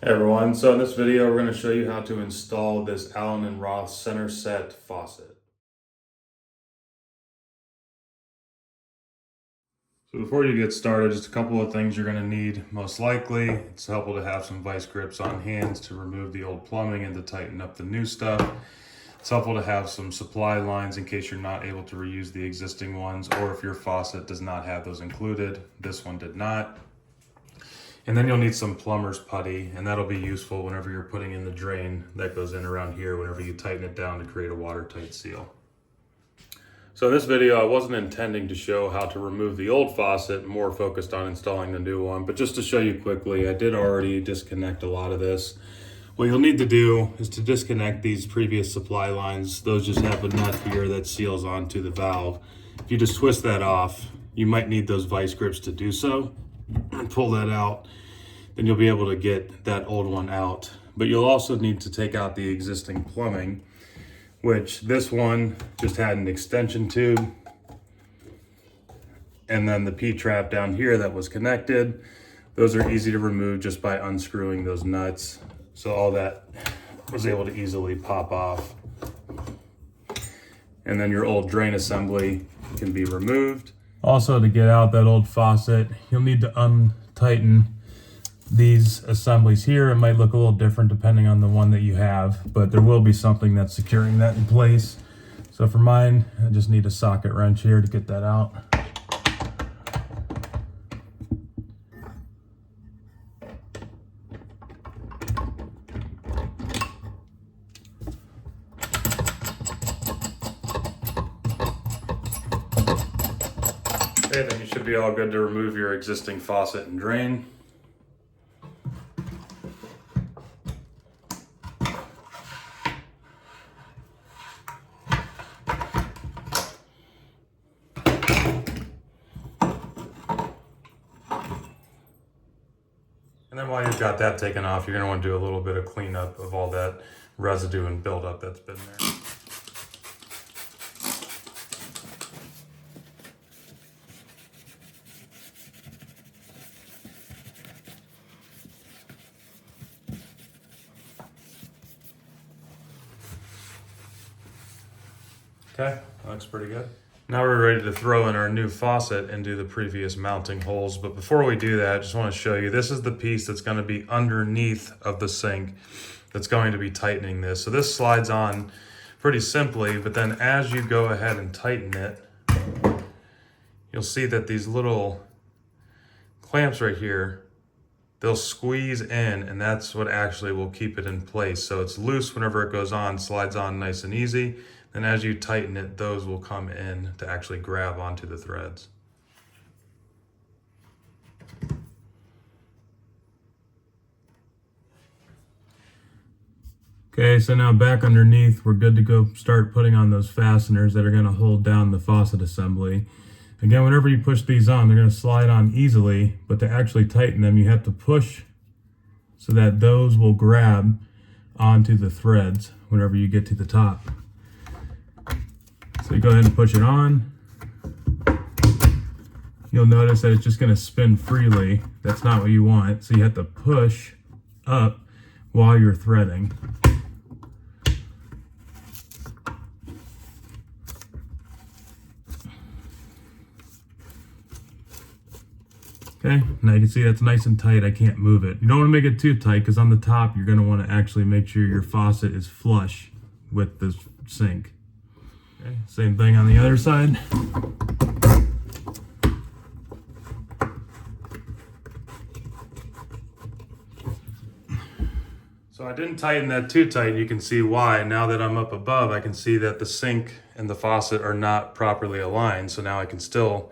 Hey everyone, so in this video we're going to show you how to install this Allen and Roth Centerset faucet. So before you get started, just a couple of things you're going to need. Most likely, it's helpful to have some vice grips on hands to remove the old plumbing and to tighten up the new stuff. It's helpful to have some supply lines in case you're not able to reuse the existing ones, or if your faucet does not have those included. This one did not. And then you'll need some plumber's putty, and that'll be useful whenever you're putting in the drain that goes in around here whenever you tighten it down to create a watertight seal. So in this video, I wasn't intending to show how to remove the old faucet, more focused on installing the new one, but just to show you quickly, I did already disconnect a lot of this. What you'll need to do is to disconnect these previous supply lines. Those just have a nut here that seals onto the valve. If you just twist that off, you might need those vice grips to do so. And pull that out, then you'll be able to get that old one out. But you'll also need to take out the existing plumbing, which this one just had an extension tube, and then the P-trap down here that was connected. Those are easy to remove just by unscrewing those nuts. So all that was able to easily pop off. And then your old drain assembly can be removed. Also, to get out that old faucet, you'll need to untighten these assemblies here. It might look a little different depending on the one that you have, but there will be something that's securing that in place. So for mine, I just need a socket wrench here to get that out. Okay, then you should be all good to remove your existing faucet and drain. And then while you've got that taken off, you're going to want to do a little bit of cleanup of all that residue and buildup that's been there. Okay, that looks pretty good. Now we're ready to throw in our new faucet and do the previous mounting holes. But before we do that, I just want to show you, this is the piece that's going to be underneath of the sink that's going to be tightening this. So this slides on pretty simply, but then as you go ahead and tighten it, you'll see that these little clamps right here, they'll squeeze in, and that's what actually will keep it in place. So it's loose whenever it goes on, slides on nice and easy. And as you tighten it, those will come in to actually grab onto the threads. Okay, so now back underneath, we're good to go start putting on those fasteners that are going to hold down the faucet assembly. Again, whenever you push these on, they're going to slide on easily, but to actually tighten them, you have to push so that those will grab onto the threads whenever you get to the top. So you go ahead and push it on. You'll notice that it's just going to spin freely. That's not what you want. So you have to push up while you're threading. Okay, now you can see that's nice and tight. I can't move it. You don't want to make it too tight because on the top you're going to want to actually make sure your faucet is flush with the sink. Okay, same thing on the other side. So I didn't tighten that too tight. You can see why. Now that I'm up above, I can see that the sink and the faucet are not properly aligned. So now I can still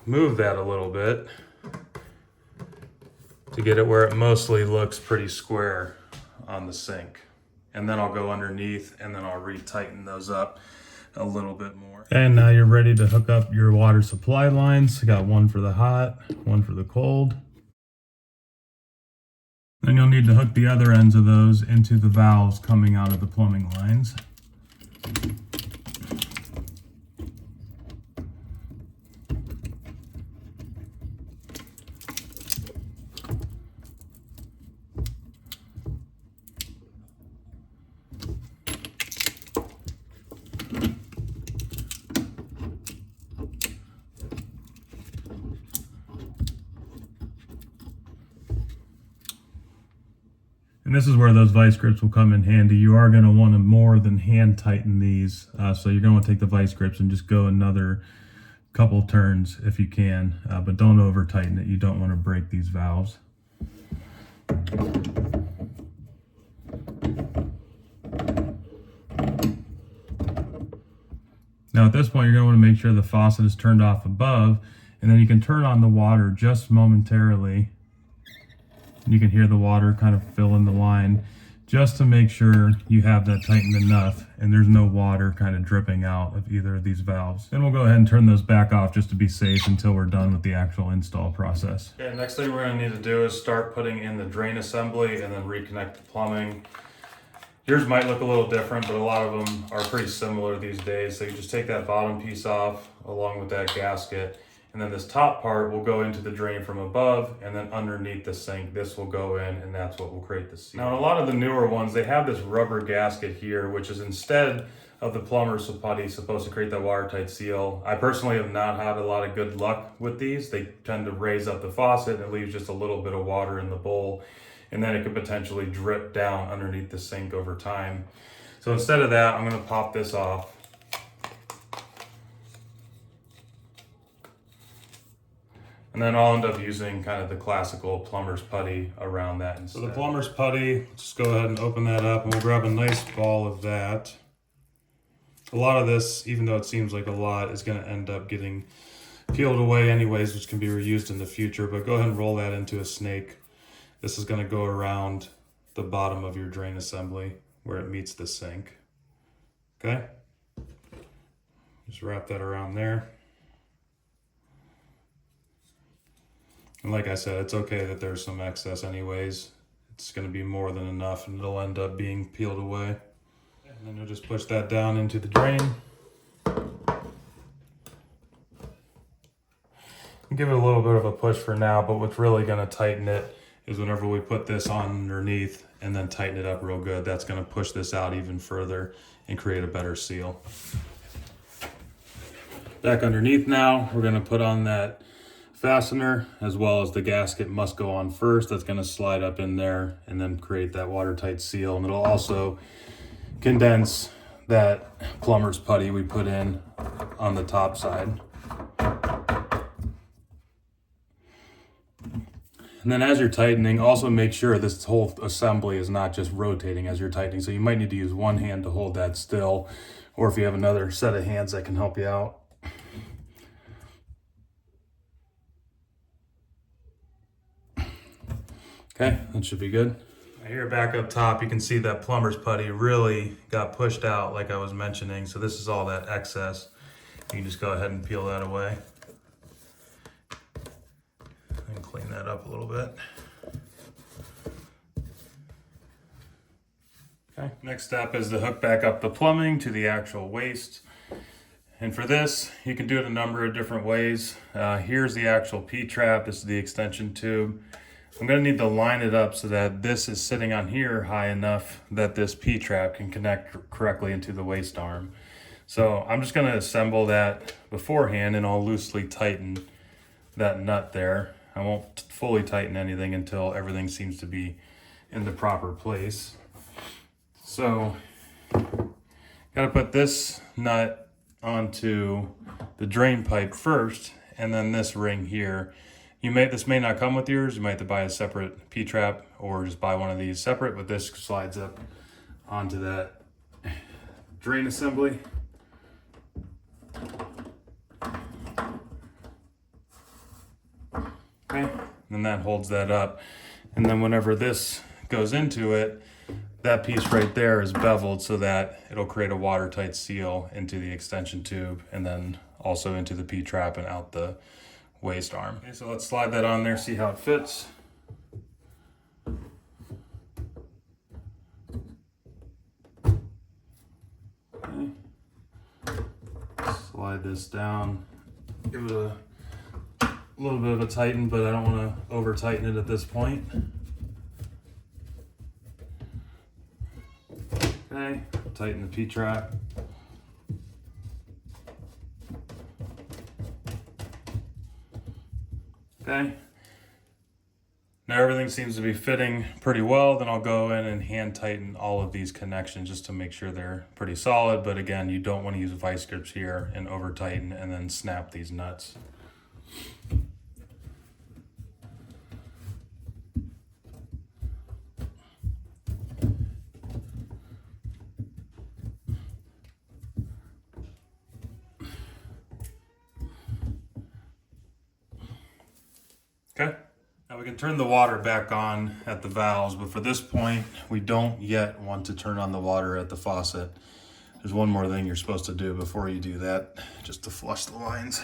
move that a little bit to get it where it mostly looks pretty square on the sink. And then I'll go underneath and then I'll re-tighten those up a little bit more. And now you're ready to hook up your water supply lines. I got one for the hot, one for the cold. Then you'll need to hook the other ends of those into the valves coming out of the plumbing lines. And this is where those vice grips will come in handy. You are going to want to more than hand tighten these. So you're going to want to take the vice grips and just go another couple turns if you can, but don't over tighten it. You don't want to break these valves. Now at this point, you're going to want to make sure the faucet is turned off above, and then you can turn on the water just momentarily. You can hear the water kind of fill in the line just to make sure you have that tightened enough and there's no water kind of dripping out of either of these valves. Then we'll go ahead and turn those back off just to be safe until we're done with the actual install process. Okay, next thing we're going to need to do is start putting in the drain assembly and then reconnect the plumbing. Yours might look a little different, but a lot of them are pretty similar these days. So you just take that bottom piece off along with that gasket, and then this top part will go into the drain from above, and then underneath the sink, this will go in, and that's what will create the seal. Now, in a lot of the newer ones, they have this rubber gasket here, which is instead of the plumber's putty supposed to create that watertight seal. I personally have not had a lot of good luck with these. They tend to raise up the faucet, and it leaves just a little bit of water in the bowl, and then it could potentially drip down underneath the sink over time. So instead of that, I'm gonna pop this off. And then I'll end up using kind of the classical plumber's putty around that instead. So the plumber's putty, just go ahead and open that up, and we'll grab a nice ball of that. A lot of this, even though it seems like a lot, is gonna end up getting peeled away anyways, which can be reused in the future, but go ahead and roll that into a snake. This is gonna go around the bottom of your drain assembly where it meets the sink, okay? Just wrap that around there. And like I said, it's okay that there's some excess anyways. It's gonna be more than enough and it'll end up being peeled away. And then you'll just push that down into the drain. Give it a little bit of a push for now, but what's really gonna tighten it is whenever we put this on underneath and then tighten it up real good, that's gonna push this out even further and create a better seal. Back underneath now, we're gonna put on that fastener, as well as the gasket must go on first. That's going to slide up in there and then create that watertight seal, and it'll also condense that plumber's putty we put in on the top side. And then as you're tightening, also make sure this whole assembly is not just rotating as you're tightening. So you might need to use one hand to hold that still, or if you have another set of hands that can help you out. Okay, that should be good. Here back up top, you can see that plumber's putty really got pushed out like I was mentioning. So this is all that excess. You can just go ahead and peel that away. And clean that up a little bit. Okay, next step is to hook back up the plumbing to the actual waste. And for this, you can do it a number of different ways. Here's the actual P-trap. This is the extension tube. I'm gonna need to line it up so that this is sitting on here high enough that this P-trap can connect correctly into the waste arm. So I'm just gonna assemble that beforehand, and I'll loosely tighten that nut there. I won't fully tighten anything until everything seems to be in the proper place. So, gotta put this nut onto the drain pipe first, and then this ring here. This may not come with yours. You might have to buy a separate P-trap or just buy one of these separate, but this slides up onto that drain assembly. Okay, and that holds that up. And then whenever this goes into it, that piece right there is beveled so that it'll create a watertight seal into the extension tube and then also into the P-trap and out the waste arm. Okay, so let's slide that on there, see how it fits. Okay. Slide this down, give it a little bit of a tighten, but I don't want to over tighten it at this point. Okay, tighten the P-trap. Okay. Now everything seems to be fitting pretty well. Then I'll go in and hand tighten all of these connections just to make sure they're pretty solid. But again, you don't want to use vice grips here and over tighten and then snap these nuts. Okay. Now we can turn the water back on at the valves, but for this point, we don't yet want to turn on the water at the faucet. There's one more thing you're supposed to do before you do that, just to flush the lines.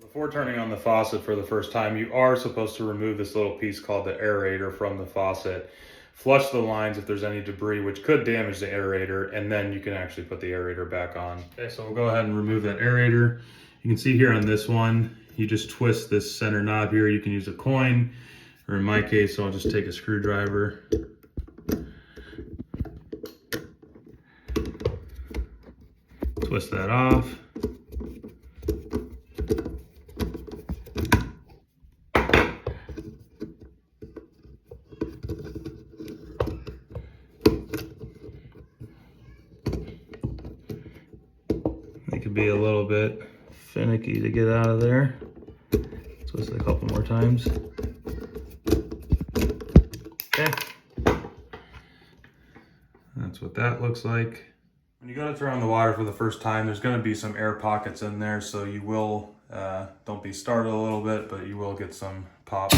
Before turning on the faucet for the first time, you are supposed to remove this little piece called the aerator from the faucet. Flush the lines if there's any debris, which could damage the aerator, and then you can actually put the aerator back on. Okay, so we'll go ahead and remove that aerator. You can see here on this one, you just twist this center knob here. You can use a coin, or in my case, I'll just take a screwdriver. Twist that off. It could be a little bit finicky to get out of there. Twist it a couple more times. Okay. That's what that looks like. When you go to turn on the water for the first time, there's going to be some air pockets in there, so you will, don't be startled a little bit, but you will get some pop.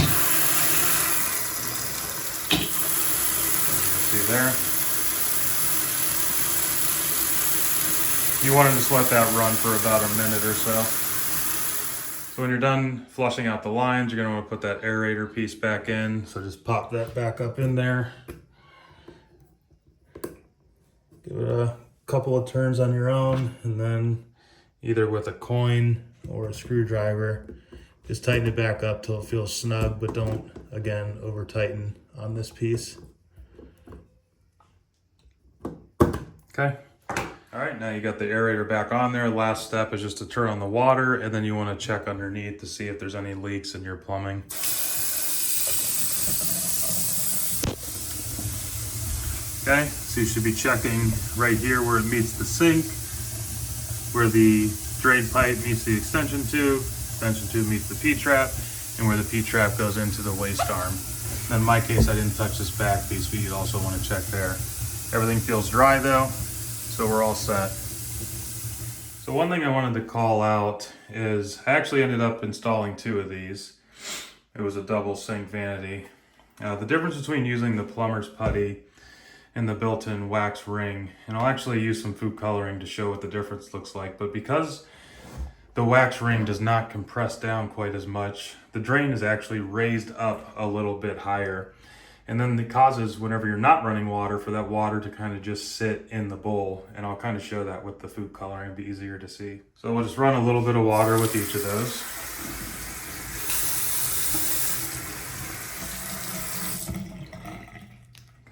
See there? You want to just let that run for about a minute or so. So when you're done flushing out the lines, you're going to want to put that aerator piece back in. So just pop that back up in there. Give it a couple of turns on your own, and then either with a coin or a screwdriver, just tighten it back up till it feels snug, but don't, again, over tighten on this piece. Okay. All right, now you got the aerator back on there. Last step is just to turn on the water, and then you want to check underneath to see if there's any leaks in your plumbing. Okay, so you should be checking right here where it meets the sink, where the drain pipe meets the extension tube meets the P-trap, and where the P-trap goes into the waste arm. In my case, I didn't touch this back piece, but you'd also want to check there. Everything feels dry though, so we're all set. So one thing I wanted to call out is I actually ended up installing 2 of these. It was a double sink vanity. The difference between using the plumber's putty and the built-in wax ring, and I'll actually use some food coloring to show what the difference looks like, but because the wax ring does not compress down quite as much, the drain is actually raised up a little bit higher. And then it causes, whenever you're not running water, for that water to kind of just sit in the bowl. And I'll kind of show that with the food coloring, it'll be easier to see. So we'll just run a little bit of water with each of those.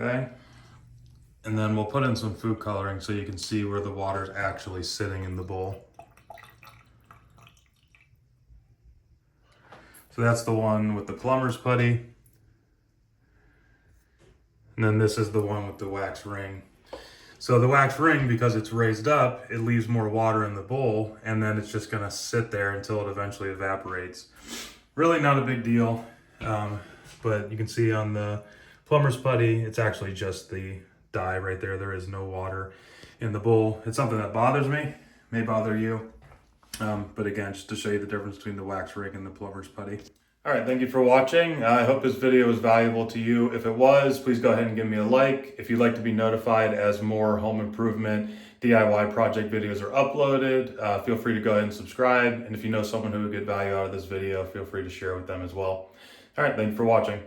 Okay. And then we'll put in some food coloring so you can see where the water is actually sitting in the bowl. So that's the one with the plumber's putty. And then this is the one with the wax ring. So the wax ring, because it's raised up, it leaves more water in the bowl, and then it's just gonna sit there until it eventually evaporates. Really not a big deal, but you can see on the plumber's putty, it's actually just the dye right there. There is no water in the bowl. It's something that bothers me, may bother you. But again, just to show you the difference between the wax ring and the plumber's putty. All right, thank you for watching. I hope this video was valuable to you. If it was, please go ahead and give me a like. If you'd like to be notified as more home improvement DIY project videos are uploaded, feel free to go ahead and subscribe. And if you know someone who would get value out of this video, feel free to share with them as well. All right, thank you for watching.